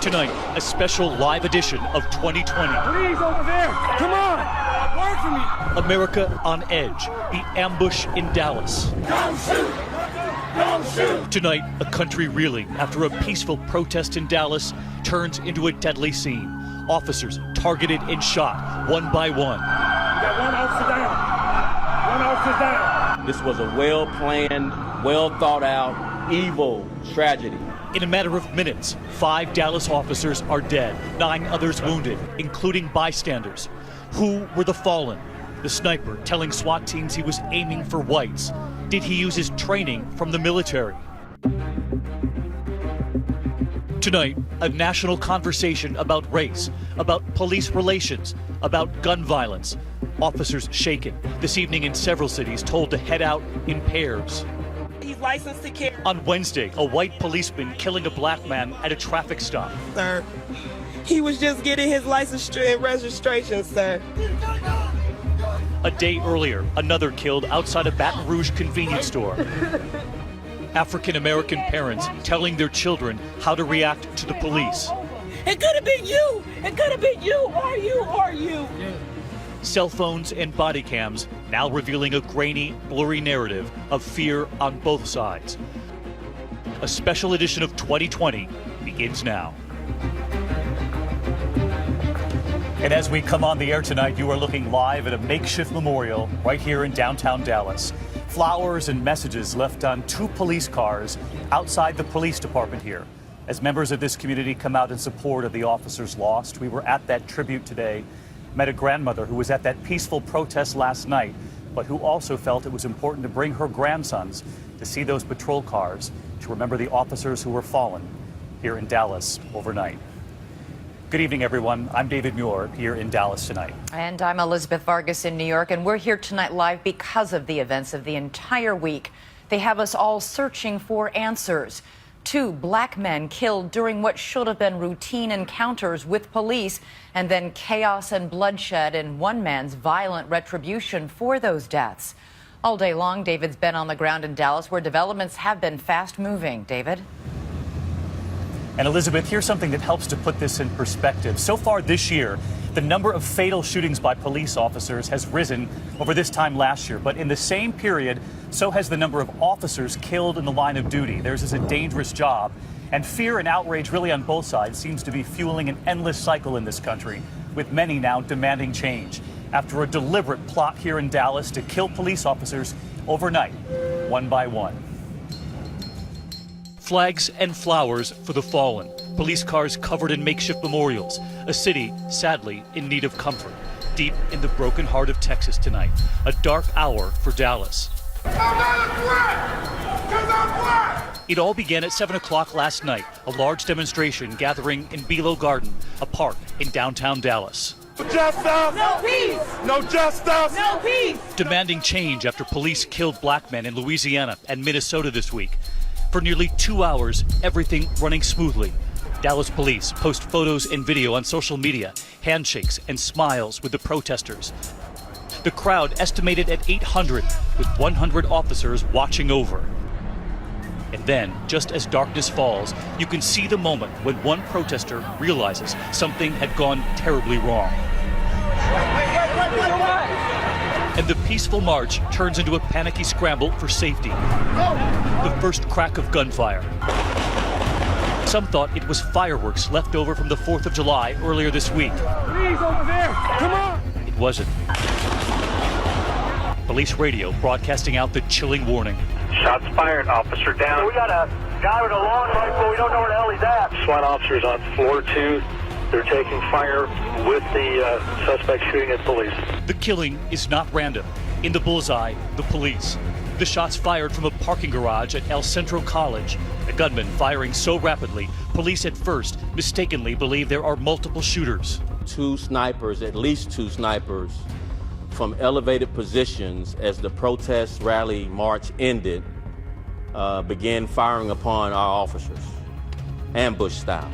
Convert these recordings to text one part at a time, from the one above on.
Tonight, a special live edition of 2020. Please, over there. Come on. Work for me. America on edge. The ambush in Dallas. Don't shoot. Don't shoot. Tonight, a country reeling after a peaceful protest in Dallas turns into a deadly scene. Officers targeted and shot one by one. We got one officer down. One officer down. This was a well-planned, well-thought-out, evil tragedy. In a matter of minutes, 5 Dallas officers are dead, 9 others wounded, including bystanders. Who were the fallen? The sniper telling SWAT teams he was aiming for whites. Did he use his training from the military? Tonight, a national conversation about race, about police relations, about gun violence. Officers shaken. This evening in several cities told to head out in pairs. He's licensed to carry. On Wednesday, a white policeman killing a black man at a traffic stop. Sir, he was just getting his license and registration, sir. A day earlier, another killed outside a Baton Rouge convenience store. African-American parents telling their children how to react to the police. It could have been you. It could have been you or you or you. Cell phones and body cams now revealing a grainy, blurry narrative of fear on both sides. A special edition of 2020 begins now. And as we come on the air tonight, you are looking live at a makeshift memorial right here in downtown Dallas. Flowers and messages left on 2 police cars outside the police department here. As members of this community come out in support of the officers lost, we were at that tribute today. Met a grandmother who was at that peaceful protest last night, but who also felt it was important to bring her grandsons to see those patrol cars, to remember the officers who were fallen here in Dallas overnight. Good evening, everyone. I'm David Muir here in Dallas tonight. And I'm Elizabeth Vargas in New York, and we're here tonight live because of the events of the entire week. They have us all searching for answers. 2 black men killed during what should have been routine encounters with police, and then chaos and bloodshed in one man's violent retribution for those deaths. All day long, David's been on the ground in Dallas, where developments have been fast-moving. David? And Elizabeth, here's something that helps to put this in perspective. So far this year, the number of fatal shootings by police officers has risen over this time last year. But in the same period, so has the number of officers killed in the line of duty. Theirs is a dangerous job. And fear and outrage really on both sides seems to be fueling an endless cycle in this country, with many now demanding change after a deliberate plot here in Dallas to kill police officers overnight, one by one. Flags and flowers for the fallen. Police cars covered in makeshift memorials. A city, sadly, in need of comfort. Deep in the broken heart of Texas tonight. A dark hour for Dallas. I'm not a threat. 'Cause I'm black. It all began at 7 o'clock last night. A large demonstration gathering in Belo Garden, a park in downtown Dallas. No justice. No peace. No justice. No peace. Demanding change after police killed black men in Louisiana and Minnesota this week. For nearly 2 hours, everything running smoothly. Dallas police post photos and video on social media, handshakes and smiles with the protesters. The crowd estimated at 800, with 100 officers watching over. And then, just as darkness falls, you can see the moment when one protester realizes something had gone terribly wrong. And the peaceful march turns into a panicky scramble for safety. The first crack of gunfire. Some thought it was fireworks left over from the 4th of July earlier this week. Please, over there. Come on. It wasn't. Police radio broadcasting out the chilling warning. Shots fired, officer down. We got a guy with a long rifle. We don't know where the hell he's at. SWAT officers on floor 2. They're taking fire with the suspect shooting at police. The killing is not random. In the bullseye, the police. The shots fired from a parking garage at El Centro College. A gunman firing so rapidly, police at first mistakenly believe there are multiple shooters. 2 snipers, at least 2 snipers, from elevated positions as the protest rally march ended, began firing upon our officers, ambush style.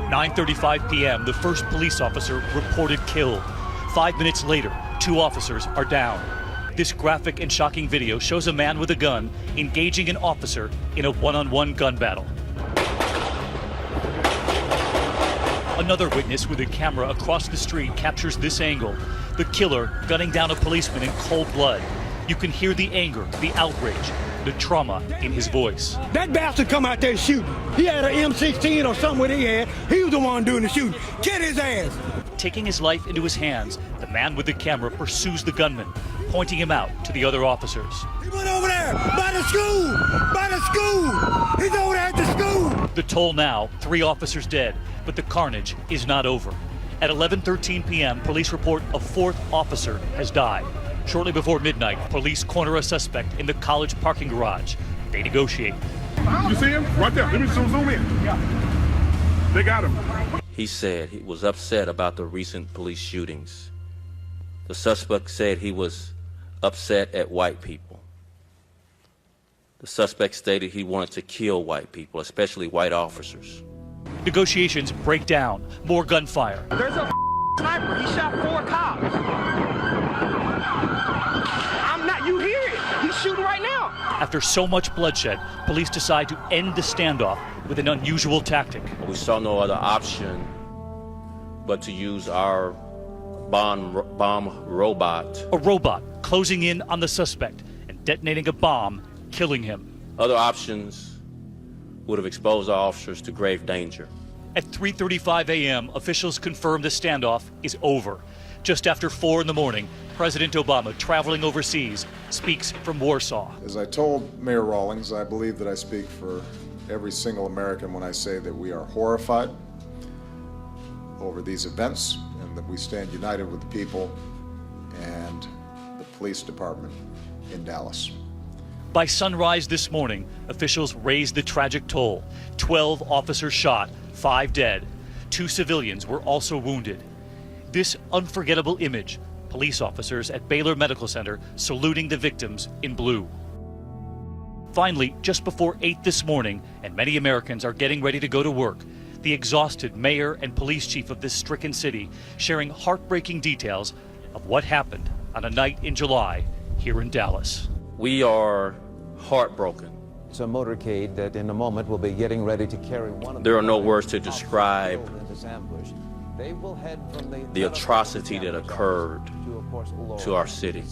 9:35 p.m., the first police officer reported killed. 5 minutes later, 2 officers are down. This graphic and shocking video shows a man with a gun engaging an officer in a one-on-one gun battle. Another witness with a camera across the street captures this angle. The killer gunning down a policeman in cold blood. You can hear the anger, the outrage, the trauma in his voice. That bastard come out there shooting. He had an M16 or something what he had. He was the one doing the shooting. Get his ass. Taking his life into his hands, the man with the camera pursues the gunman, pointing him out to the other officers. He went over there by the school. By the school. He's over there at the school. The toll now, 3 officers dead, but the carnage is not over. At 11:13 p.m., police report a 4th officer has died. Shortly before midnight, police corner a suspect in the college parking garage. They negotiate. You see him? Right there. Let me zoom in. Yeah. They got him. He said he was upset about the recent police shootings. The suspect said he was upset at white people. The suspect stated he wanted to kill white people, especially white officers. Negotiations break down. More gunfire. There's a sniper. He shot 4 cops. You hear it. He's shooting right now. After so much bloodshed, police decide to end the standoff with an unusual tactic. We saw no other option but to use our bomb robot. A robot closing in on the suspect and detonating a bomb, killing him. Other options would have exposed our officers to grave danger. At 3:35 a.m., officials confirm the standoff is over. Just after 4 in the morning, President Obama, traveling overseas, speaks from Warsaw. As I told Mayor Rawlings, I believe that I speak for every single American when I say that we are horrified over these events and that we stand united with the people and the police department in Dallas. By sunrise this morning, officials raised the tragic toll. 12 officers shot, 5 dead. 2 civilians were also wounded. This unforgettable image, police officers at Baylor Medical Center saluting the victims in blue. Finally, just before 8 this morning, and many Americans are getting ready to go to work, the exhausted mayor and police chief of this stricken city sharing heartbreaking details of what happened on a night in July here in Dallas. We are heartbroken. It's a motorcade that in a moment will be getting ready to carry one of There are no words to describe They will head from the atrocity that occurred to our city.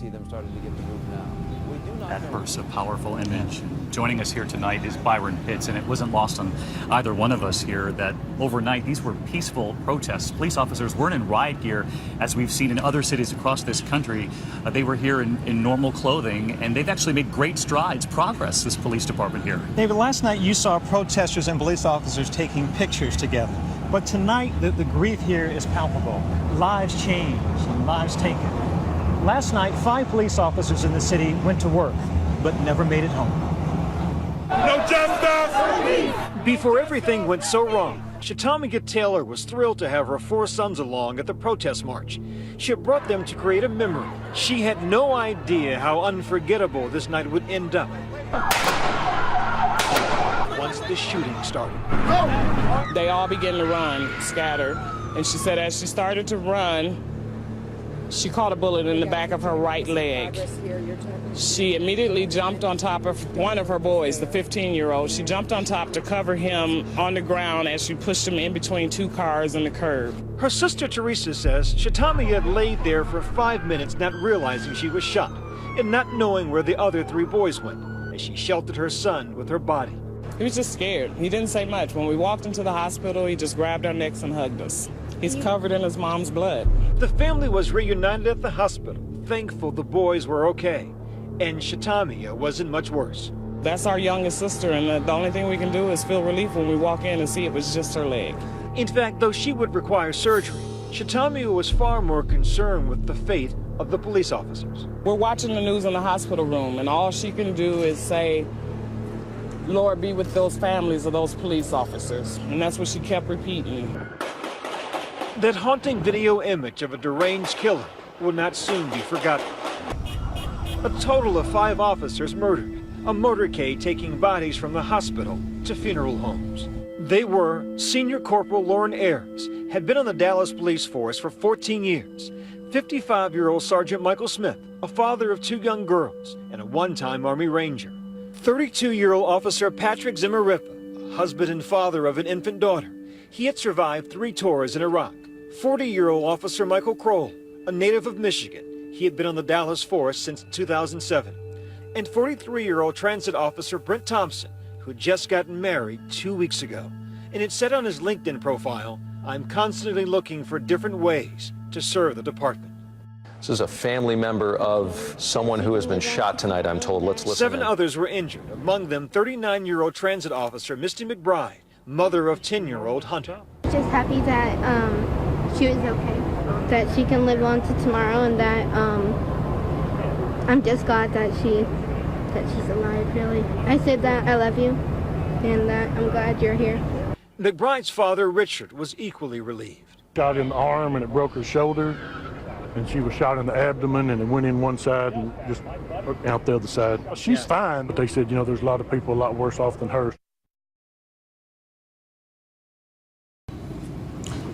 That burst a powerful image. Joining us here tonight is Byron Pitts, and it wasn't lost on either one of us here that overnight these were peaceful protests. Police officers weren't in riot gear as we've seen in other cities across this country. They were here in normal clothing, and they've actually made great strides, progress, this police department here. David, last night you saw protesters and police officers taking pictures together. But tonight, the grief here is palpable. Lives changed and lives taken. Last night, 5 police officers in the city went to work, but never made it home. No justice! Before everything went so wrong, Shatamika Taylor was thrilled to have her 4 sons along at the protest march. She had brought them to create a memory. She had no idea how unforgettable this night would end up once the shooting started. They all began to run, scattered. And she said as she started to run, she caught a bullet in the back of her right leg. She immediately jumped on top of one of her boys, the 15-year-old. She jumped on top to cover him on the ground as she pushed him in between 2 cars and the curb. Her sister Teresa says Shatamika had laid there for 5 minutes not realizing she was shot and not knowing where the other 3 boys went as she sheltered her son with her body. He was just scared. He didn't say much. When we walked into the hospital, he just grabbed our necks and hugged us. He's covered in his mom's blood. The family was reunited at the hospital, thankful the boys were okay, and Shatamika wasn't much worse. That's our youngest sister, and the only thing we can do is feel relief when we walk in and see it was just her leg. In fact, though she would require surgery, Shatamika was far more concerned with the fate of the police officers. We're watching the news in the hospital room, and all she can do is say, Lord, be with those families of those police officers. And that's what she kept repeating. That haunting video image of a deranged killer will not soon be forgotten. A total of 5 officers murdered, a motorcade taking bodies from the hospital to funeral homes. They were Senior Corporal Lauren Ayers, had been on the Dallas Police Force for 14 years, 55-year-old Sergeant Michael Smith, a father of 2 young girls, and a one-time Army Ranger. 32-year-old Officer Patrick Zimmerippa, a husband and father of an infant daughter. He had survived 3 tours in Iraq. 40-year-old Officer Michael Kroll, a native of Michigan. He had been on the Dallas force since 2007. And 43-year-old Transit Officer Brent Thompson, who had just gotten married 2 weeks ago. And it said on his LinkedIn profile, "I'm constantly looking for different ways to serve the department." This is a family member of someone who has been shot tonight, I'm told. Let's listen 7 in. others were injured, among them 39-year-old Transit Officer Misty McBride, mother of 10-year-old Hunter. Just happy that she was okay, that she can live on to tomorrow, and that I'm just glad that she's alive, really. I said that I love you and that I'm glad you're here. McBride's father, Richard, was equally relieved. Shot in the arm and it broke her shoulder, and she was shot in the abdomen and it went in one side and just out the other side. She's fine, but they said, you know, there's a lot of people a lot worse off than her.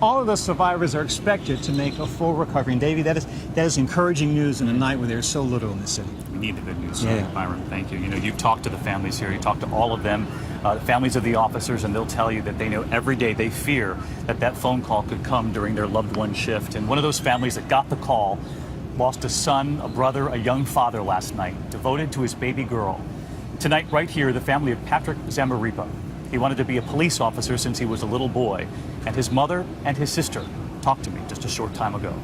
All of the survivors are expected to make a full recovery. And Davey, that is encouraging news in a night where there's so little in the city. We need the good news, Yeah. Byron. Thank you. You know, you've talked to the families here. You talked to all of them, the families of the officers, and they'll tell you that they know every day they fear that phone call could come during their loved one's shift. And one of those families that got the call lost a son, a brother, a young father last night, devoted to his baby girl. Tonight, right here, the family of Patrick Zamaripa. He wanted to be a police officer since he was a little boy, and his mother and his sister talked to me just a short time ago.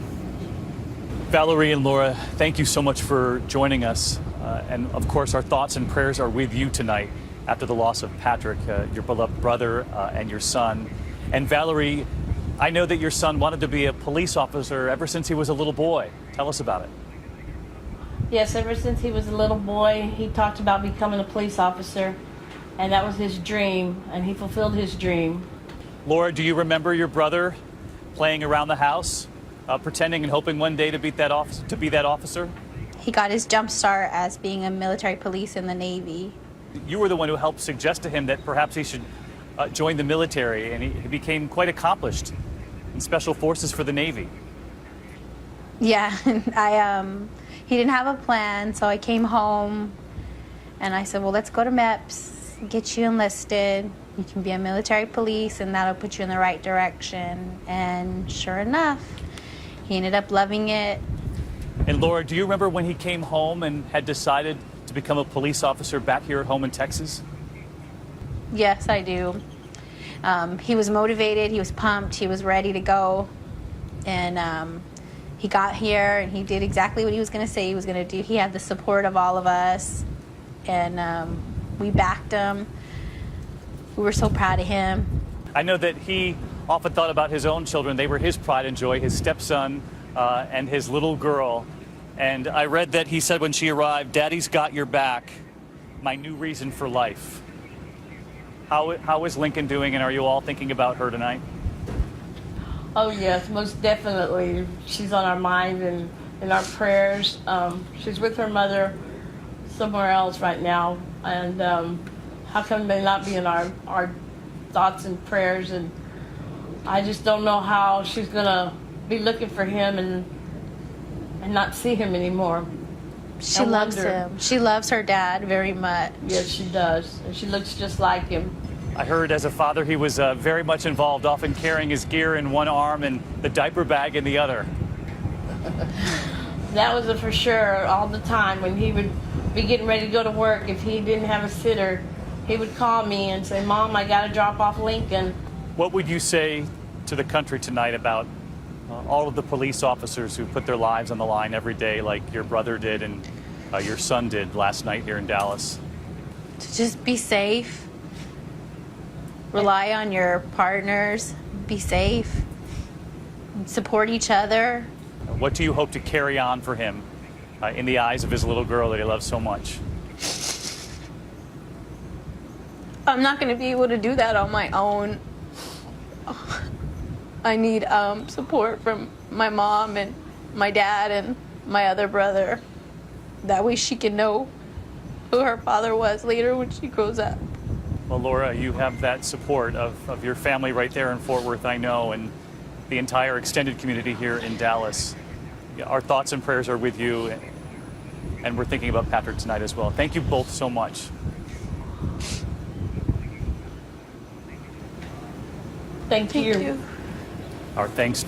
Valerie and Laura, thank you so much for joining us. And of course, our thoughts and prayers are with you tonight after the loss of Patrick, your beloved brother and your son. And Valerie, I know that your son wanted to be a police officer ever since he was a little boy. Tell us about it. Yes, ever since he was a little boy, he talked about becoming a police officer, and that was his dream, and he fulfilled his dream. Laura, do you remember your brother playing around the house, pretending and hoping one day to be that officer? He got his jump start as being a military police in the Navy. You were the one who helped suggest to him that perhaps he should join the military, and he became quite accomplished in special forces for the Navy. Yeah, he didn't have a plan, so I came home and I said, well, let's go to MEPS, get you enlisted. You can be a military police and that'll put you in the right direction. And sure enough, he ended up loving it. And Laura, do you remember when he came home and had decided to become a police officer back here at home in Texas? Yes, I do. He was motivated, he was pumped, he was ready to go. And he got here and he did exactly what he was going to say he was going to do. He had the support of all of us, and we backed him. We were so proud of him. I know that he often thought about his own children. They were his pride and joy, his stepson and his little girl. And I read that he said when she arrived, "Daddy's got your back, my new reason for life." How is Lincoln doing, and are you all thinking about her tonight? Oh yes, most definitely. She's on our mind and in our prayers. She's with her mother somewhere else right now, and how come they not be in our thoughts and prayers? And I just don't know how she's gonna be looking for him and not see him anymore. She loves him. She loves her dad very much. Yes, she does, and she looks just like him. I heard as a father he was very much involved, often carrying his gear in one arm and the diaper bag in the other. That was a for sure all the time. When he would be getting ready to go to work, if he didn't have a sitter, he would call me and say, "Mom, I got to drop off Lincoln." What would you say to the country tonight about all of the police officers who put their lives on the line every day, like your brother did and your son did last night here in Dallas? To just be safe. Rely on your partners. Be safe. Support each other. What do you hope to carry on for him in the eyes of his little girl that he loves so much? I'm not going to be able to do that on my own. I need support from my mom and my dad and my other brother. That way she can know who her father was later when she grows up. Well, Laura, you have that support of your family right there in Fort Worth, I know, and the entire extended community here in Dallas. Our thoughts and prayers are with you, and we're thinking about Patrick tonight as well. Thank you both so much. Thank you. Our thanks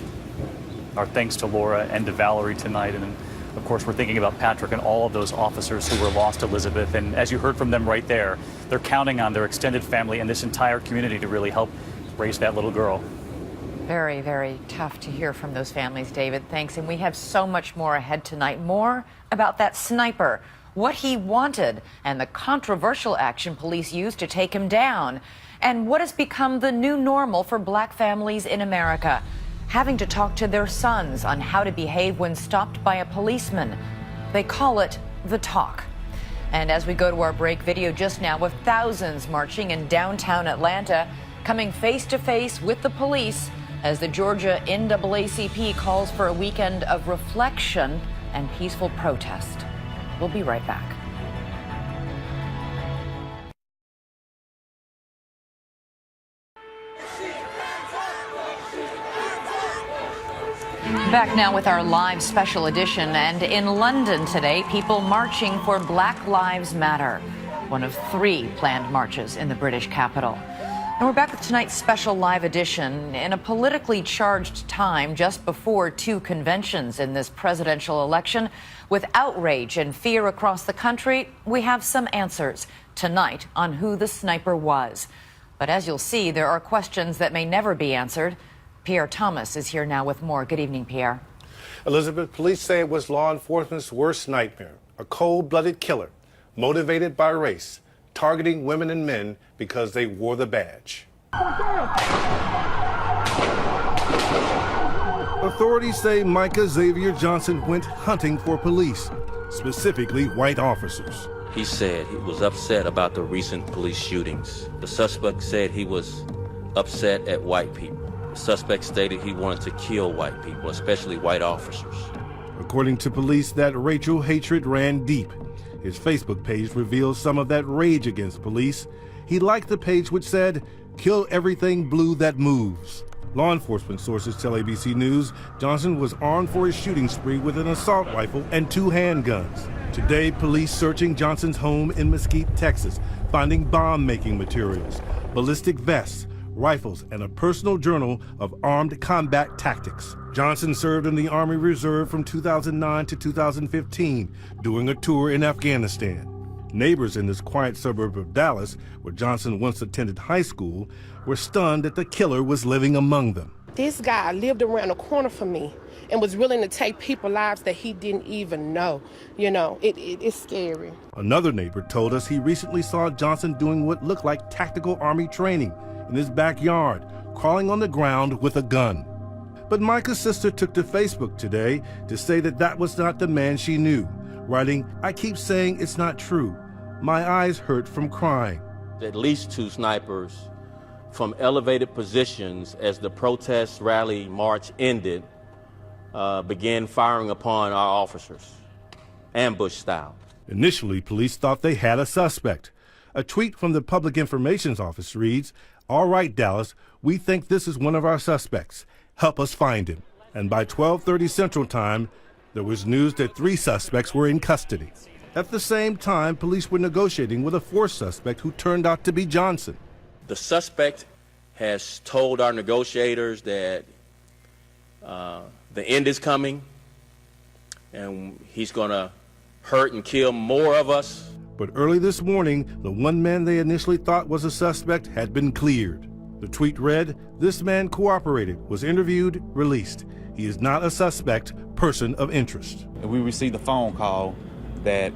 to Laura and to Valerie tonight. And of course, we're thinking about Patrick and all of those officers who were lost, Elizabeth. And as you heard from them right there, they're counting on their extended family and this entire community to really help raise that little girl. Very, very tough to hear from those families, David. Thanks. And we have so much more ahead tonight. More about that sniper, what he wanted, and the controversial action police used to take him down, and what has become the new normal for black families in America, having to talk to their sons on how to behave when stopped by a policeman. They call it the talk. And as we go to our break, video just now of thousands marching in downtown Atlanta, coming face to face with the police as the Georgia NAACP calls for a weekend of reflection and peaceful protest. We'll be right back. Back now with our live special edition, and in London today, people marching for Black Lives Matter, one of 3 planned marches in the British capital. And we're back with tonight's special live edition. In a politically charged time just before 2 conventions in this presidential election, with outrage and fear across the country, we have some answers tonight on who the sniper was. But as you'll see, there are questions that may never be answered. Pierre Thomas is here now with more. Good evening, Pierre. Elizabeth, police say it was law enforcement's worst nightmare, a cold-blooded killer motivated by race, targeting women and men because they wore the badge. Authorities say Micah Xavier Johnson went hunting for police, specifically white officers. He said he was upset about the recent police shootings. The suspect said he was upset at white people. The suspect stated he wanted to kill white people, especially white officers. According to police, that racial hatred ran deep. His Facebook page reveals some of that rage against police. He liked the page which said, "Kill everything blue that moves." Law enforcement sources tell ABC News Johnson was armed for his shooting spree with an assault rifle and 2 handguns. Today, police searching Johnson's home in Mesquite, Texas, finding bomb-making materials, ballistic vests, rifles, and a personal journal of armed combat tactics. Johnson served in the Army Reserve from 2009 to 2015, doing a tour in Afghanistan. Neighbors in this quiet suburb of Dallas, where Johnson once attended high school, were stunned that the killer was living among them. This guy lived around the corner from me and was willing to take people's lives that he didn't even know. You know, it's scary. Another neighbor told us he recently saw Johnson doing what looked like tactical Army training in his backyard, crawling on the ground with a gun. But Micah's sister took to Facebook today to say that that was not the man she knew, writing, "I keep saying it's not true. My eyes hurt from crying." At least 2 snipers from elevated positions as the protest rally march ended began firing upon our officers, ambush style. Initially, police thought they had a suspect. A tweet from the Public Information's Office reads, "All right, Dallas, we think this is one of our suspects. Help us find him." And by 12:30 Central Time, there was news that 3 suspects were in custody. At the same time, police were negotiating with a 4th suspect who turned out to be Johnson. The suspect has told our negotiators that the end is coming and he's going to hurt and kill more of us. But early this morning, the one man they initially thought was a suspect had been cleared. The tweet read, "This man cooperated, was interviewed, released. He is not a suspect, person of interest." We received a phone call that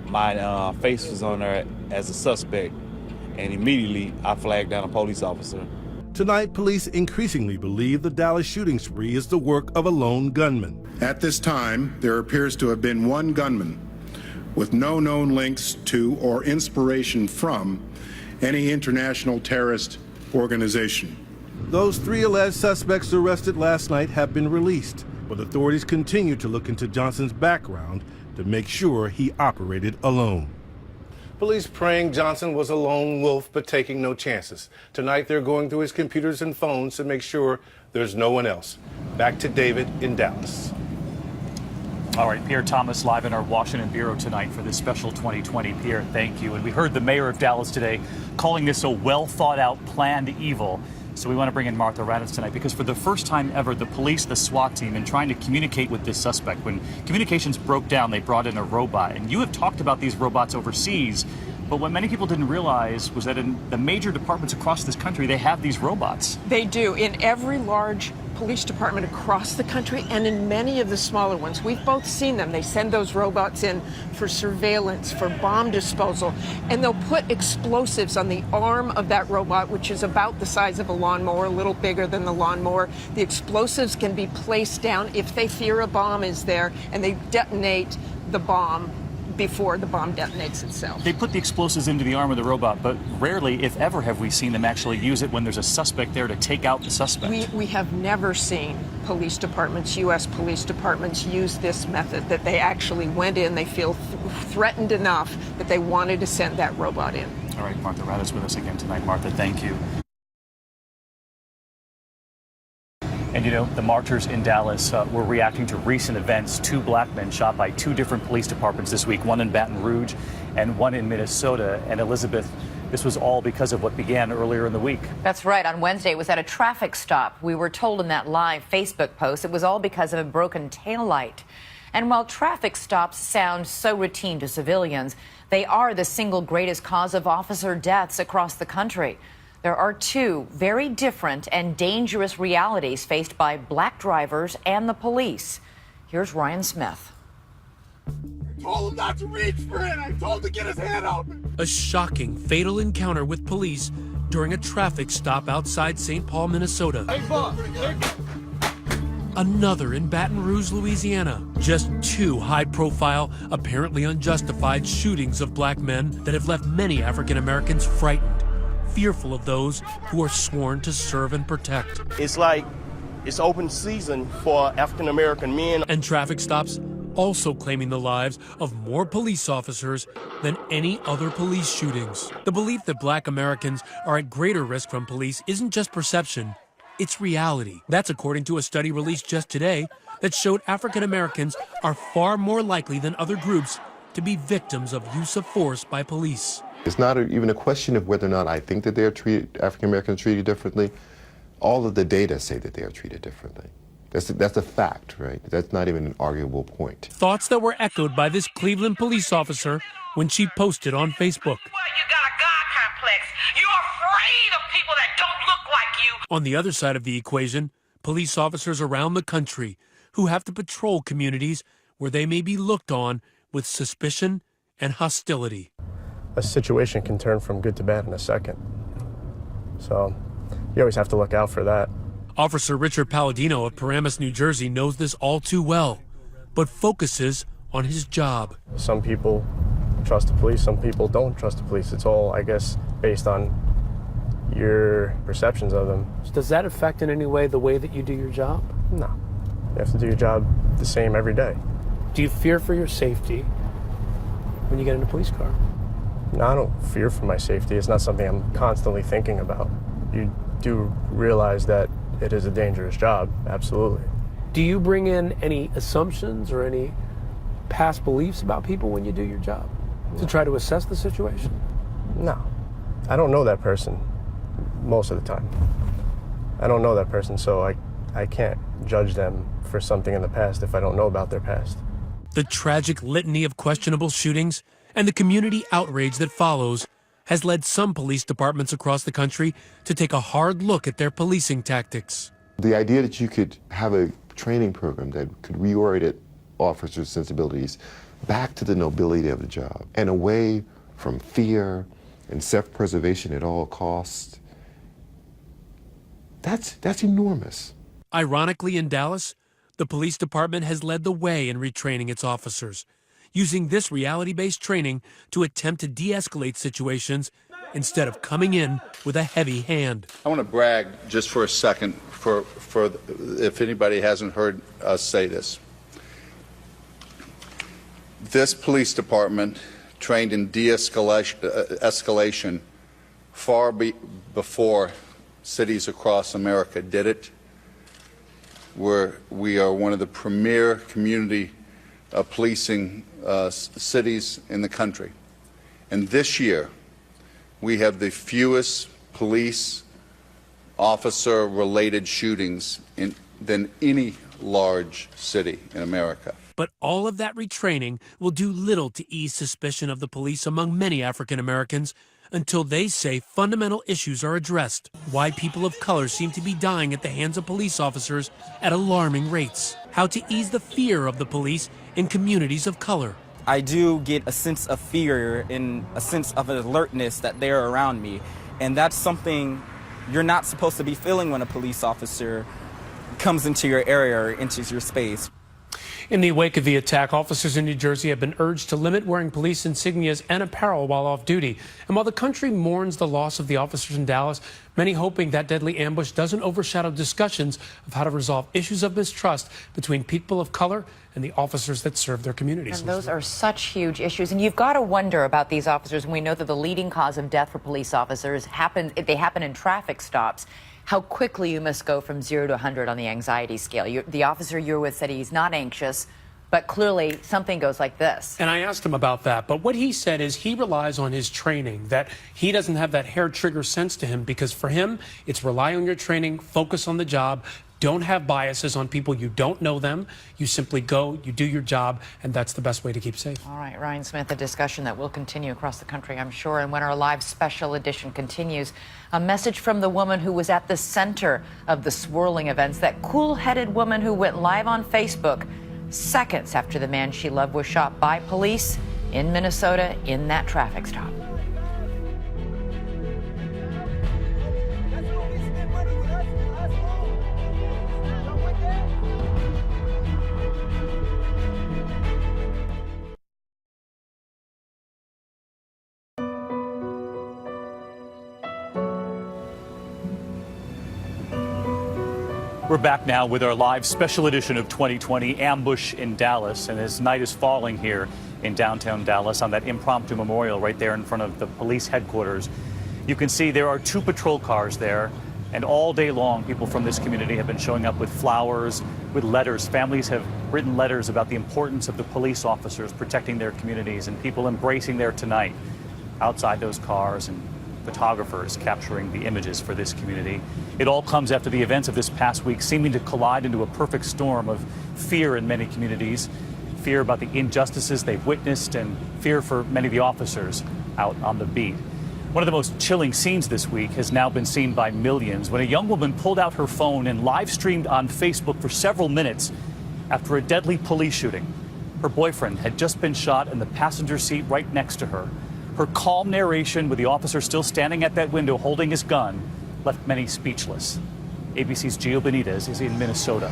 my face was on there as a suspect, and immediately I flagged down a police officer. Tonight, police increasingly believe the Dallas shooting spree is the work of a lone gunman. At this time, there appears to have been one gunman with no known links to or inspiration from any international terrorist organization. Those 3 alleged suspects arrested last night have been released, but authorities continue to look into Johnson's background to make sure he operated alone. Police praying Johnson was a lone wolf, but taking no chances. Tonight, they're going through his computers and phones to make sure there's no one else. Back to David in Dallas. All right, Pierre Thomas live in our Washington Bureau tonight for this special 2020. Pierre, thank you. And we heard the mayor of Dallas today calling this a well-thought-out planned evil. So we want to bring in Martha Raddatz tonight because for the first time ever, the police, the SWAT team, in trying to communicate with this suspect, when communications broke down, they brought in a robot. And you have talked about these robots overseas, but what many people didn't realize was that in the major departments across this country, they have these robots. They do. In every large police department across the country and in many of the smaller ones. We've both seen them. They send those robots in for surveillance, for bomb disposal, and they'll put explosives on the arm of that robot, which is about the size of a lawnmower, a little bigger than the lawnmower. The explosives can be placed down if they fear a bomb is there, and they detonate the bomb before the bomb detonates itself. They put the explosives into the arm of the robot, but rarely, if ever, have we seen them actually use it when there's a suspect there to take out the suspect. We have never seen police departments, U.S. police departments, use this method, that they actually went in, they feel threatened enough that they wanted to send that robot in. All right, Martha Raddatz with us again tonight. Martha, thank you. And you know, the marchers in Dallas were reacting to recent events. 2 black men shot by 2 different police departments this week, one in Baton Rouge and one in Minnesota. And Elizabeth, this was all because of what began earlier in the week. That's right. On Wednesday, it was at a traffic stop. We were told in that live Facebook post it was all because of a broken taillight. And while traffic stops sound so routine to civilians, they are the single greatest cause of officer deaths across the country. There are 2 very different and dangerous realities faced by black drivers and the police. Here's Ryan Smith. I told him not to reach for it. I told him to get his hand out. A shocking, fatal encounter with police during a traffic stop outside St. Paul, Minnesota. Hey, boss. Another in Baton Rouge, Louisiana. Just 2 high-profile, apparently unjustified shootings of black men that have left many African Americans frightened, fearful of those who are sworn to serve and protect. It's like it's open season for African American men. And traffic stops also claiming the lives of more police officers than any other police shootings. The belief that black Americans are at greater risk from police isn't just perception, it's reality. That's according to a study released just today that showed African Americans are far more likely than other groups to be victims of use of force by police. It's not even a question of whether or not I think that they're treated, African Americans treated differently. All of the data say that they are treated differently. That's a fact, right? That's not even an arguable point. Thoughts that were echoed by this Cleveland police officer when she posted on Facebook. Well, you got a God complex. You're afraid of people that don't look like you. On the other side of the equation, police officers around the country who have to patrol communities where they may be looked on with suspicion and hostility. A situation can turn from good to bad in a second. So you always have to look out for that. Officer Richard Palladino of Paramus, New Jersey knows this all too well, but focuses on his job. Some people trust the police, some people don't trust the police. It's all, I guess, based on your perceptions of them. Does that affect in any way the way that you do your job? No. You have to do your job the same every day. Do you fear for your safety when you get in a police car? No, I don't fear for my safety. It's not something I'm constantly thinking about. You do realize that it is a dangerous job, absolutely. Do you bring in any assumptions or any past beliefs about people when you do your job to try to assess the situation? No. I don't know that person most of the time. I don't know that person, so I can't judge them for something in the past if I don't know about their past. The tragic litany of questionable shootings and the community outrage that follows has led some police departments across the country to take a hard look at their policing tactics. The idea that you could have a training program that could reorient officers' sensibilities back to the nobility of the job and away from fear and self-preservation at all costs, that's enormous. Ironically, in Dallas, the police department has led the way in retraining its officers, using this reality-based training to attempt to de-escalate situations instead of coming in with a heavy hand. I want to brag just for a second for if anybody hasn't heard us say this. This police department trained in de-escalation far before cities across America did it. We are one of the premier community policing cities in the country. And this year, we have the fewest police officer-related shootings than any large city in America. But all of that retraining will do little to ease suspicion of the police among many African Americans until they say fundamental issues are addressed. Why people of color seem to be dying at the hands of police officers at alarming rates. How to ease the fear of the police in communities of color. I do get a sense of fear and a sense of alertness that they're around me. And that's something you're not supposed to be feeling when a police officer comes into your area or enters your space. In the wake of the attack, officers in New Jersey have been urged to limit wearing police insignias and apparel while off duty. And while the country mourns the loss of the officers in Dallas, many hoping that deadly ambush doesn't overshadow discussions of how to resolve issues of mistrust between people of color and the officers that serve their communities. And those are such huge issues. And you've got to wonder about these officers. And we know that the leading cause of death for police officers happen in traffic stops. How quickly you must go from 0 to 100 on the anxiety scale. The officer you're with said he's not anxious, but clearly something goes like this. And I asked him about that, but what he said is he relies on his training, that he doesn't have that hair trigger sense to him, because for him, it's rely on your training, focus on the job, don't have biases on people. You don't know them. You simply go, you do your job, and that's the best way to keep safe. All right, Ryan Smith, a discussion that will continue across the country, I'm sure. And when our live special edition continues, a message from the woman who was at the center of the swirling events, that cool-headed woman who went live on Facebook seconds after the man she loved was shot by police in Minnesota in that traffic stop. We're back now with our live special edition of 2020 Ambush in Dallas. And as night is falling here in downtown Dallas on that impromptu memorial right there in front of the police headquarters, you can see there are 2 patrol cars there. And all day long, people from this community have been showing up with flowers, with letters. Families have written letters about the importance of the police officers protecting their communities, and people embracing there tonight outside those cars, and photographers capturing the images for this community. It all comes after the events of this past week seeming to collide into a perfect storm of fear in many communities, fear about the injustices they've witnessed, and fear for many of the officers out on the beat. One of the most chilling scenes this week has now been seen by millions when a young woman pulled out her phone and live streamed on Facebook for several minutes after a deadly police shooting. Her boyfriend had just been shot in the passenger seat right next to her. Her calm narration, with the officer still standing at that window holding his gun, left many speechless. ABC's Gio Benitez is in Minnesota.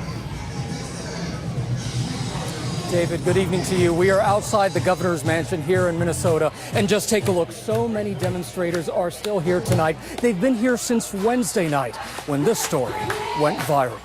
David, good evening to you. We are outside the governor's mansion here in Minnesota, and just take a look. So many demonstrators are still here tonight. They've been here since Wednesday night when this story went viral.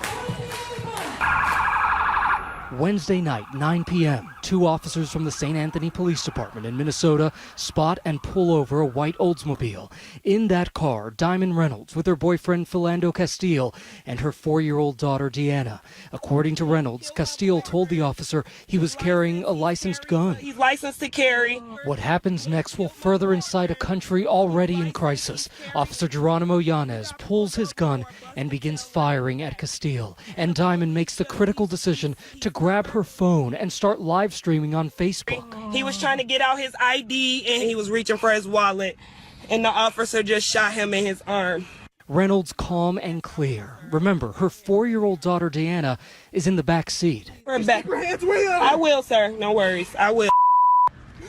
Wednesday night, 9 p.m., 2 officers from the St. Anthony Police Department in Minnesota spot and pull over a white Oldsmobile. In that car, Diamond Reynolds with her boyfriend Philando Castile and her 4-year-old daughter Deanna. According to Reynolds, Castile told the officer he was carrying a licensed gun. He's licensed to carry. What happens next will further incite a country already in crisis. Officer Geronimo Yanez pulls his gun and begins firing at Castile. And Diamond makes the critical decision to grab her phone and start live streaming on Facebook. He was trying to get out his ID and he was reaching for his wallet, and the officer just shot him in his arm. Reynolds calm and clear. Remember, her 4-year-old daughter Deanna is in the back seat. We're back. I will, sir. No worries. I will.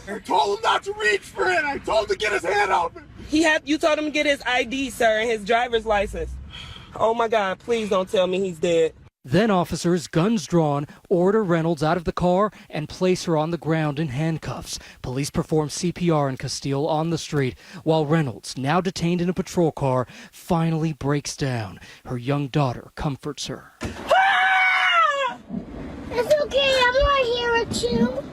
I told him not to reach for it. I told him to get his hand out. You told him to get his ID, sir, and his driver's license. Oh my God, please don't tell me he's dead. Then officers, guns drawn, order Reynolds out of the car and place her on the ground in handcuffs. Police perform CPR on Castile on the street, while Reynolds, now detained in a patrol car, finally breaks down. Her young daughter comforts her. Ah! It's okay, I'm right here with you.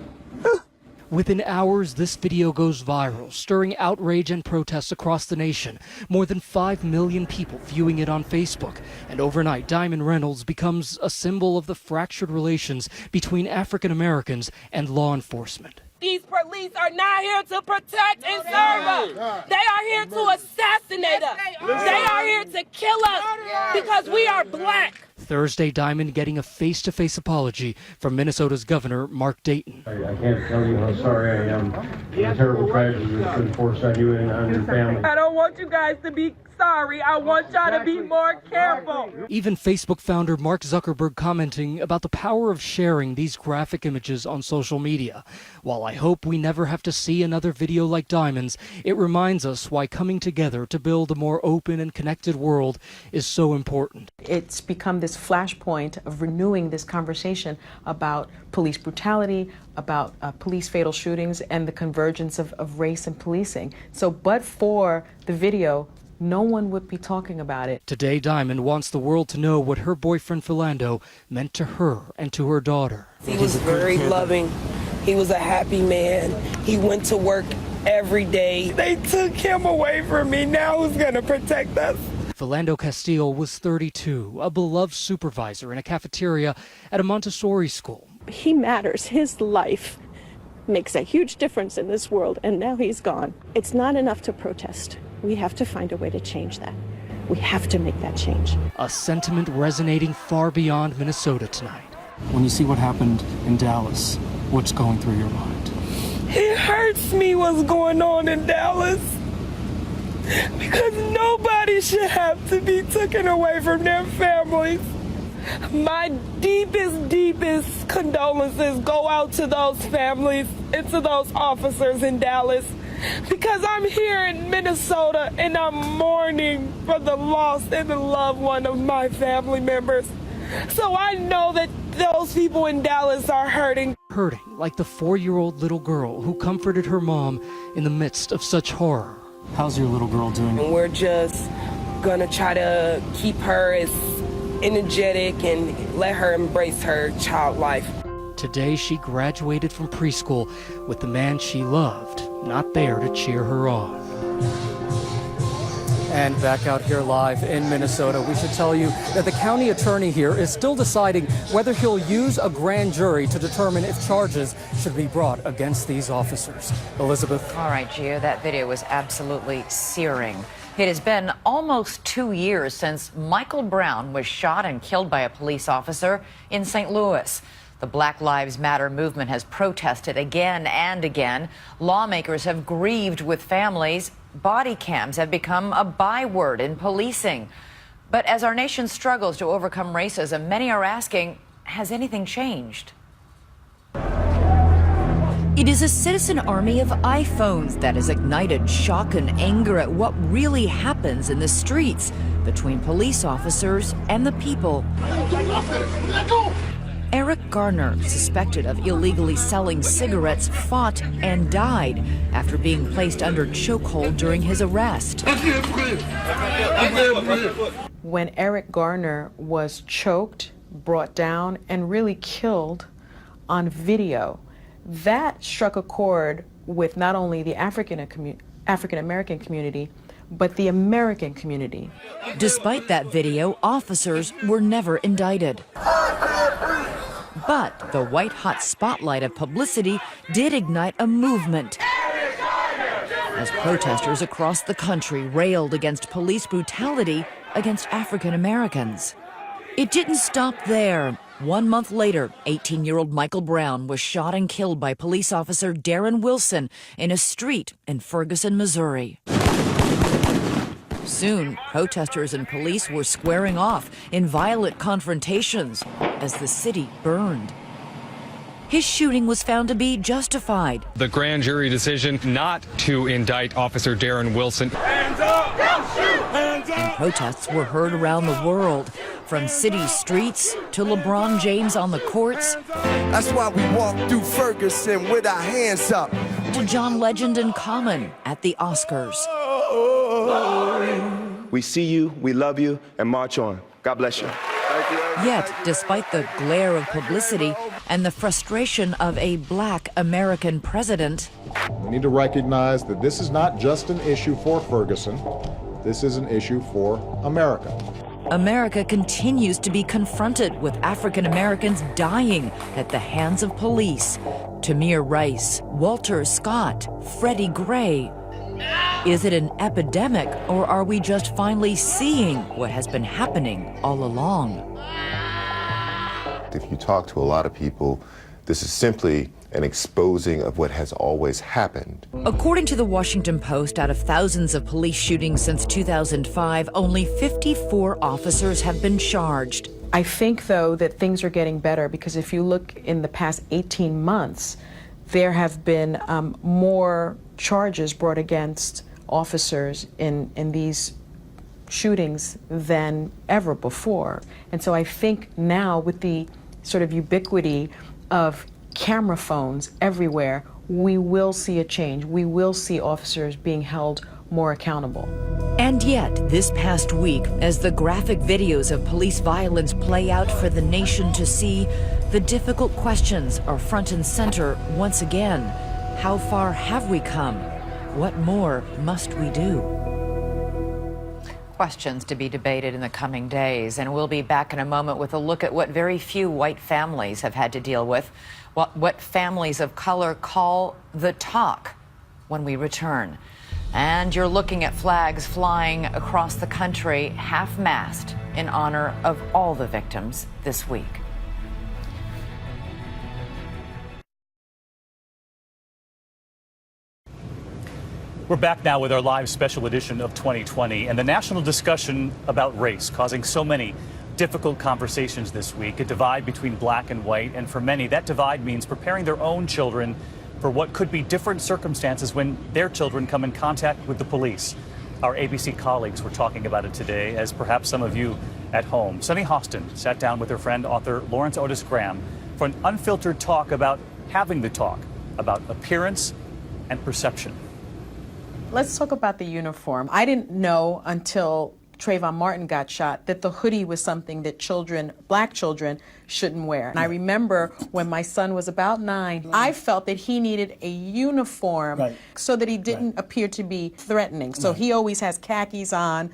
Within hours, this video goes viral, stirring outrage and protests across the nation. More than 5 million people viewing it on Facebook. And overnight, Diamond Reynolds becomes a symbol of the fractured relations between African Americans and law enforcement. These police are not here to protect and serve us. They are here to assassinate us. They are here to kill us because we are black. Thursday, Diamond getting a face-to-face apology from Minnesota's Governor Mark Dayton. I can't tell you how sorry I am for the terrible tragedy that's been forced on you and on your family. I don't want you guys to be sorry. I want y'all to be more careful. Even Facebook founder Mark Zuckerberg commenting about the power of sharing these graphic images on social media. While I hope we never have to see another video like Diamond's, it reminds us why coming together to build a more open and connected world is so important. It's become this flashpoint of renewing this conversation about police brutality, about police fatal shootings, and the convergence of race and policing. So, but for the video, no one would be talking about it. Today, Diamond wants the world to know what her boyfriend Philando meant to her and to her daughter. He was very loving. He was a happy man. He went to work every day. They took him away from me. Now who's going to protect us? Philando Castile was 32, a beloved supervisor in a cafeteria at a Montessori school. He matters. His life makes a huge difference in this world, and now he's gone. It's not enough to protest. We have to find a way to change that. We have to make that change. A sentiment resonating far beyond Minnesota tonight. When you see what happened in Dallas, what's going through your mind? It hurts me what's going on in Dallas. Because nobody should have to be taken away from their families. My deepest condolences go out to those families and to those officers in Dallas. Because I'm here in Minnesota and I'm mourning for the lost and the loved one of my family members. So I know that those people in Dallas are hurting. Hurting like the 4-year-old little girl who comforted her mom in the midst of such horror. How's your little girl doing? And we're just gonna try to keep her as energetic and let her embrace her child life. Today she graduated from preschool with the man she loved not there to cheer her on. And back out here live in Minnesota, we should tell you that the county attorney here is still deciding whether he'll use a grand jury to determine if charges should be brought against these officers. Elizabeth. All right, Gio, that video was absolutely searing. It has been almost 2 years since Michael Brown was shot and killed by a police officer in St. Louis. The Black Lives Matter movement has protested again and again. Lawmakers have grieved with families. Body cams have become a byword in policing. But as our nation struggles to overcome racism, many are asking, has anything changed? It is a citizen army of iPhones that has ignited shock and anger at what really happens in the streets between police officers and the people. Eric Garner, suspected of illegally selling cigarettes, fought and died after being placed under chokehold during his arrest. When Eric Garner was choked, brought down, and really killed on video, that struck a chord with not only the African American community, but the American community. Despite that video, officers were never indicted. But the white-hot spotlight of publicity did ignite a movement as protesters across the country railed against police brutality against African Americans. It didn't stop there. 1 month later, 18-year-old Michael Brown was shot and killed by police officer Darren Wilson in a street in Ferguson, Missouri. Soon, protesters and police were squaring off in violent confrontations as the city burned. His shooting was found to be justified. The grand jury decision not to indict Officer Darren Wilson. Hands up! Don't shoot! Hands up! And protests were heard around the world, from city streets to LeBron James on the courts. That's why we walk through Ferguson with our hands up. To John Legend and Common at the Oscars. We see you, we love you, and march on. God bless you. Yet, despite the glare of publicity and the frustration of a black American president, we need to recognize that this is not just an issue for Ferguson. This is an issue for America. America continues to be confronted with African Americans dying at the hands of police. Tamir Rice, Walter Scott, Freddie Gray. Is it an epidemic, or are we just finally seeing what has been happening all along? If you talk to a lot of people, this is simply an exposing of what has always happened. According to the Washington Post, out of thousands of police shootings since 2005, only 54 officers have been charged. I think, though, that things are getting better because if you look in the past 18 months, there have been more charges brought against officers in these shootings than ever before. And so I think now with the sort of ubiquity of camera phones everywhere, we will see a change. We will see officers being held more accountable. And yet, this past week, as the graphic videos of police violence play out for the nation to see, the difficult questions are front and center once again. How far have we come? What more must we do? Questions to be debated in the coming days, and we'll be back in a moment with a look at what very few white families have had to deal with, what families of color call the talk when we return. And you're looking at flags flying across the country, half-mast, in honor of all the victims this week. We're back now with our live special edition of 2020 and the national discussion about race causing so many difficult conversations this week, a divide between black and white. And for many, that divide means preparing their own children for what could be different circumstances when their children come in contact with the police. Our ABC colleagues were talking about it today, as perhaps some of you at home. Sunny Hostin sat down with her friend, author Lawrence Otis Graham, for an unfiltered talk about having the talk, about appearance and perception. Let's talk about the uniform. I didn't know until Trayvon Martin got shot that the hoodie was something that children, black children, shouldn't wear. And I remember when my son was about 9, I felt that he needed a uniform so that he didn't appear to be threatening. So he always has khakis on,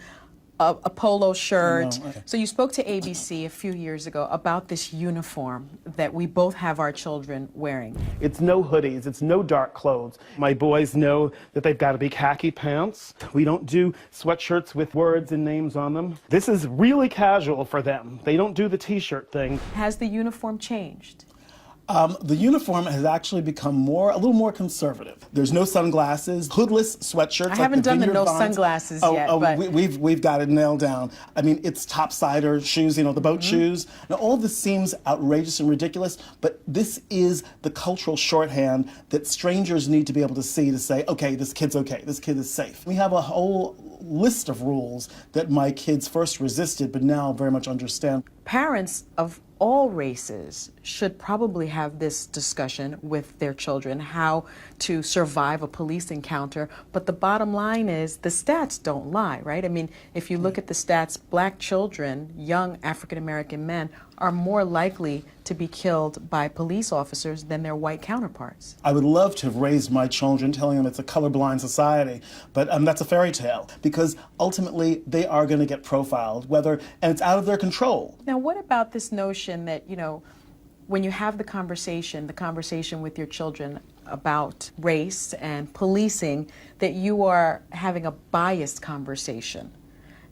a polo shirt. So you spoke to ABC a few years ago about this uniform that we both have our children wearing. It's no hoodies, it's no dark clothes. My boys know that they've got to be khaki pants. We don't do sweatshirts with words and names on them. This is really casual for them. They don't do the t-shirt thing. Has the uniform changed? The uniform has actually become a little more conservative. There's no sunglasses, hoodless sweatshirts. I haven't done the no sunglasses yet. But we've got it nailed down. I mean, it's topsider shoes, the boat shoes. Now, all of this seems outrageous and ridiculous, but this is the cultural shorthand that strangers need to be able to see to say, okay, this kid is safe. We have a whole list of rules that my kids first resisted, but now very much understand. Parents of all races should probably have this discussion with their children, how to survive a police encounter. But the bottom line is the stats don't lie, right? I mean, if you look at the stats, black children, young African-American men, are more likely to be killed by police officers than their white counterparts. I would love to have raised my children telling them it's a colorblind society, but that's a fairy tale, because ultimately they are going to get profiled, and it's out of their control. Now, what about this notion that, when you have the conversation with your children about race and policing, that you are having a biased conversation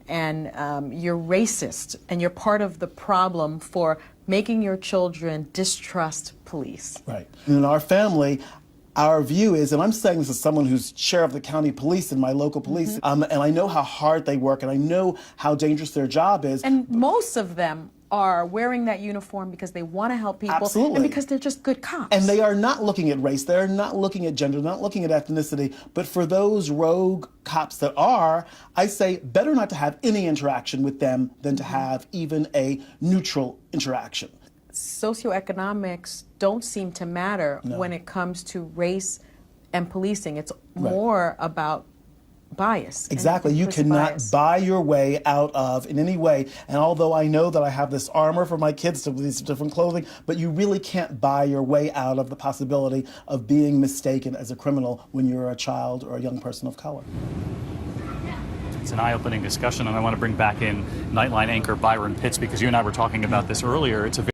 and you're racist and you're part of the problem for making your children distrust police? Right. In our family, our view is, and I'm saying this as someone who's chair of the county police in my local police, and I know how hard they work and I know how dangerous their job is. And most of them are wearing that uniform because they want to help people. Absolutely. And because they're just good cops. And they are not looking at race, they're not looking at gender, not looking at ethnicity, but for those rogue cops that are, I say better not to have any interaction with them than to have even a neutral interaction. Socioeconomics don't seem to matter when it comes to race and policing. It's more about bias. Exactly. You cannot buy your way out of in any way. And although I know that I have this armor for my kids, these different clothing, but you really can't buy your way out of the possibility of being mistaken as a criminal when you're a child or a young person of color. It's an eye-opening discussion, and I want to bring back in Nightline anchor Byron Pitts, because you and I were talking about this earlier. It's a